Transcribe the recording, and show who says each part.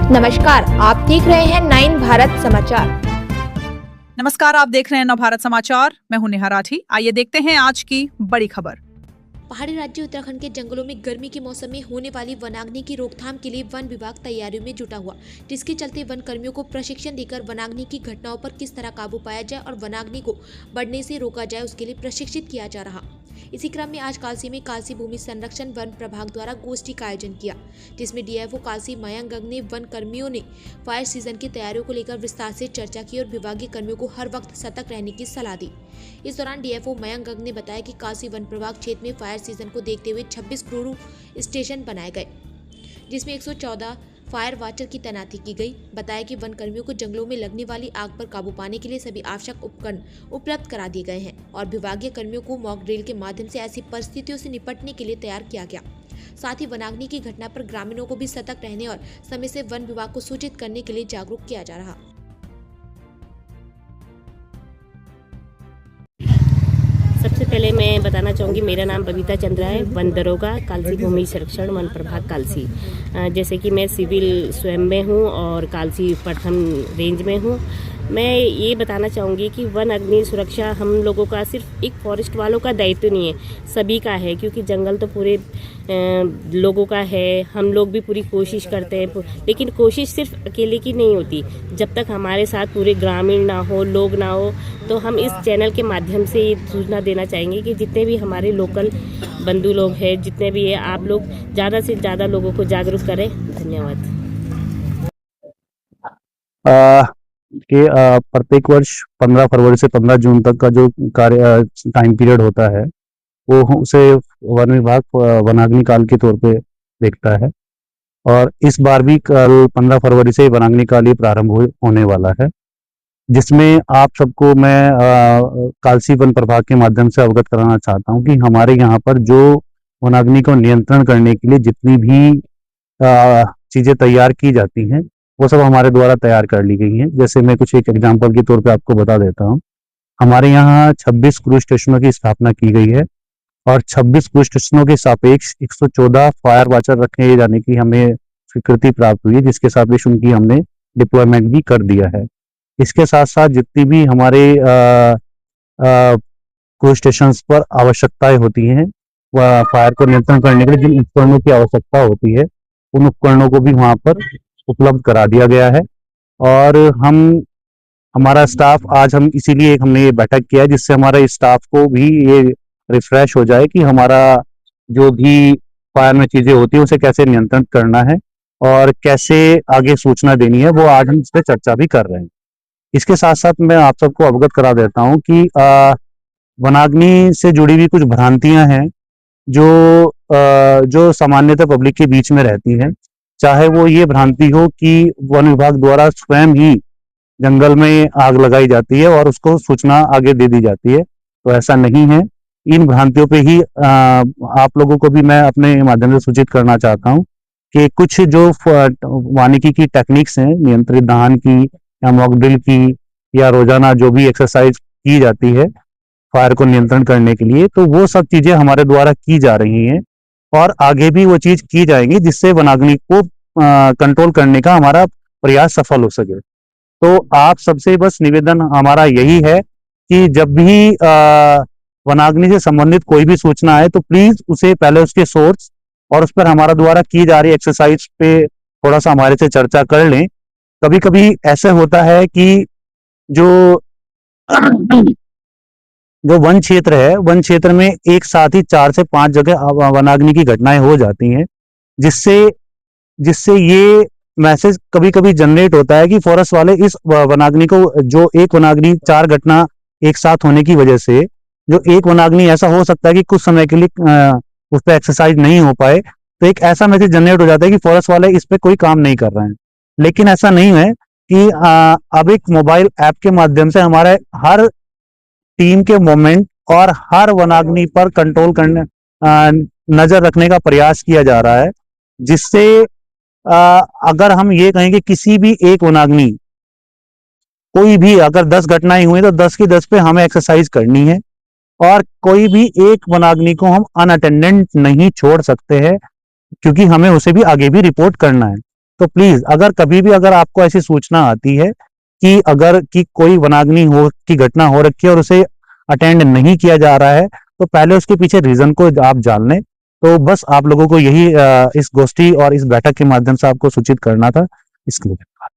Speaker 1: नमस्कार, आप देख रहे हैं 9 भारत समाचार।
Speaker 2: नमस्कार, आप देख रहे हैं नव भारत समाचार। मैं हूं नेहा राठी। आइए देखते हैं आज की बड़ी खबर।
Speaker 3: पहाड़ी राज्य उत्तराखंड के जंगलों में गर्मी के मौसम में होने वाली वनाग्नि की रोकथाम के लिए वन विभाग तैयारियों में जुटा हुआ, जिसके चलते वन कर्मियों को प्रशिक्षण देकर वनाग्नि की घटनाओं पर किस तरह काबू पाया जाए और वनाग्नि को बढ़ने से रोका जाए, उसके लिए प्रशिक्षित किया जा रहा। इसी क्रम में आज कालसी में कालसी भूमि संरक्षण वन प्रभाग द्वारा गोष्ठी का आयोजन किया, जिसमें डीएफओ कालसी मयंक गंग ने वन कर्मियों ने फायर सीजन की तैयारियों को लेकर विस्तार से चर्चा की और विभागीय कर्मियों को हर वक्त सतर्क रहने की सलाह दी। इस दौरान डीएफओ मयंक गंग ने बताया कि कालसी वन प्रभाग क्षेत्र में फायर सीजन को देखते हुए 26 क्रू स्टेशन बनाए गए, जिसमें 114 फायर वाचर की तैनाती की गई। बताया कि वन कर्मियों को जंगलों में लगने वाली आग पर काबू पाने के लिए सभी आवश्यक उपकरण उपलब्ध करा दिए गए हैं और विभागीय कर्मियों को मॉक ड्रिल के माध्यम से ऐसी परिस्थितियों से निपटने के लिए तैयार किया गया। साथ ही वनाग्नि की घटना पर ग्रामीणों को भी सतर्क रहने और समय से वन विभाग को सूचित करने के लिए जागरूक किया जा रहा।
Speaker 4: सबसे पहले मैं बताना चाहूँगी, मेरा नाम बबीता चंद्रा है, वन दरोगा कालसी भूमि संरक्षण वन प्रभाग कालसी। जैसे कि मैं सिविल स्वयं में हूँ और कालसी प्रथम रेंज में हूँ। मैं ये बताना चाहूँगी कि वन अग्नि सुरक्षा हम लोगों का सिर्फ एक फॉरेस्ट वालों का दायित्व नहीं है, सभी का है, क्योंकि जंगल तो पूरे लोगों का है। हम लोग भी पूरी कोशिश करते हैं, लेकिन कोशिश सिर्फ अकेले की नहीं होती। जब तक हमारे साथ पूरे ग्रामीण ना हो, लोग ना हो, तो हम इस चैनल के माध्यम से ये सूचना देना चाहेंगे कि जितने भी हमारे लोकल बंधु लोग हैं, जितने भी है, आप लोग ज़्यादा से ज़्यादा लोगों को जागरूक करें। धन्यवाद।
Speaker 5: कि प्रत्येक वर्ष 15 फरवरी से 15 जून तक का जो कार्य टाइम पीरियड होता है, वो उसे वन विभाग वनाग्नि काल के तौर पे देखता है। और इस बार भी कल 15 फरवरी से वनाग्नि काल ही प्रारंभ होने वाला है, जिसमें आप सबको मैं कालसी वन प्रभाग के माध्यम से अवगत कराना चाहता हूँ कि हमारे यहाँ पर जो वनाग्नि को नियंत्रण करने के लिए जितनी भी चीजें तैयार की जाती हैं, वो सब हमारे द्वारा तैयार कर ली गई हैं। जैसे मैं कुछ एक एग्जांपल के तौर पे आपको बता देता हूँ। हमारे यहाँ 26 क्रूज स्टेशनों की स्थापना की गई है और 26 क्रूज स्टेशनों के सापेक्ष 114 फायर वाचर रखे जाने की हमें स्वीकृति प्राप्त हुई है, जिसके सापेक्ष उनकी हमने डिप्लॉयमेंट भी कर दिया है। इसके साथ साथ जितनी भी हमारे क्रूज स्टेशन पर आवश्यकताएं होती हैं, वह फायर को नियंत्रण करने के लिए जिन उपकरणों की आवश्यकता होती है, उन उपकरणों को भी वहां पर उपलब्ध करा दिया गया है। और हमारा स्टाफ आज हम इसीलिए हमने ये बैठक किया है, जिससे हमारे स्टाफ को भी ये रिफ्रेश हो जाए कि हमारा जो भी फायर में चीजें होती है उसे कैसे नियंत्रण करना है और कैसे आगे सूचना देनी है, वो आज हम इस पर चर्चा भी कर रहे हैं। इसके साथ साथ मैं आप सबको अवगत करा देता हूँ कि वनाग्नि से जुड़ी हुई कुछ भ्रांतियां हैं जो सामान्यतः पब्लिक के बीच में रहती हैं। चाहे वो ये भ्रांति हो कि वन विभाग द्वारा स्वयं ही जंगल में आग लगाई जाती है और उसको सूचना आगे दे दी जाती है, तो ऐसा नहीं है। इन भ्रांतियों पे ही आप लोगों को भी मैं अपने माध्यम से सूचित करना चाहता हूँ कि कुछ जो वानिकी की टेक्निक्स हैं, नियंत्रित दहन की या मॉक ड्रिल की या रोजाना जो भी एक्सरसाइज की जाती है फायर को नियंत्रण करने के लिए, तो वो सब चीजें हमारे द्वारा की जा रही हैं और आगे भी वो चीज की जाएंगी, जिससे वनाग्नि को कंट्रोल करने का हमारा प्रयास सफल हो सके। तो आप सबसे बस निवेदन हमारा यही है कि जब भी वनाग्नि से संबंधित कोई भी सूचना है, तो प्लीज उसे पहले उसके सोर्स और उस पर हमारा द्वारा की जा रही एक्सरसाइज पे थोड़ा सा हमारे से चर्चा कर लें। कभी कभी ऐसा होता है कि जो वन क्षेत्र है, वन क्षेत्र में एक साथ ही 4 से 5 जगह वनाग्नि की घटनाएं हो जाती हैं, जिससे ये मैसेज कभी कभी जनरेट होता है कि फॉरेस्ट वाले इस वनाग्नि को, जो एक वनाग्नि 4 घटना एक साथ होने की वजह से जो एक वनाग्नि ऐसा हो सकता है कि कुछ समय के लिए उस पर एक्सरसाइज नहीं हो पाए, तो एक ऐसा मैसेज जनरेट हो जाता है कि फॉरेस्ट वाले इस पे कोई काम नहीं कर रहे हैं। लेकिन ऐसा नहीं है कि अब एक मोबाइल ऐप के माध्यम से हमारे हर टीम के मोमेंट और हर वनाग्नि पर कंट्रोल करने नजर रखने का प्रयास किया जा रहा है, जिससे अगर हम ये कहें कि किसी भी एक वनाग्नि, कोई भी अगर 10 घटनाएं हुई तो 10 की 10 पे हमें एक्सरसाइज करनी है और कोई भी एक वनाग्नि को हम अनअटेंडेंट नहीं छोड़ सकते हैं, क्योंकि हमें उसे भी आगे भी रिपोर्ट करना है। तो प्लीज अगर कभी भी अगर आपको ऐसी सूचना आती है कि अगर कि कोई वनाग्नि हो की घटना हो रखी है और उसे अटेंड नहीं किया जा रहा है, तो पहले उसके पीछे रीजन को आप जान लें। तो बस आप लोगों को यही इस गोष्ठी और इस बैठक के माध्यम से आपको सूचित करना था। इसके लिए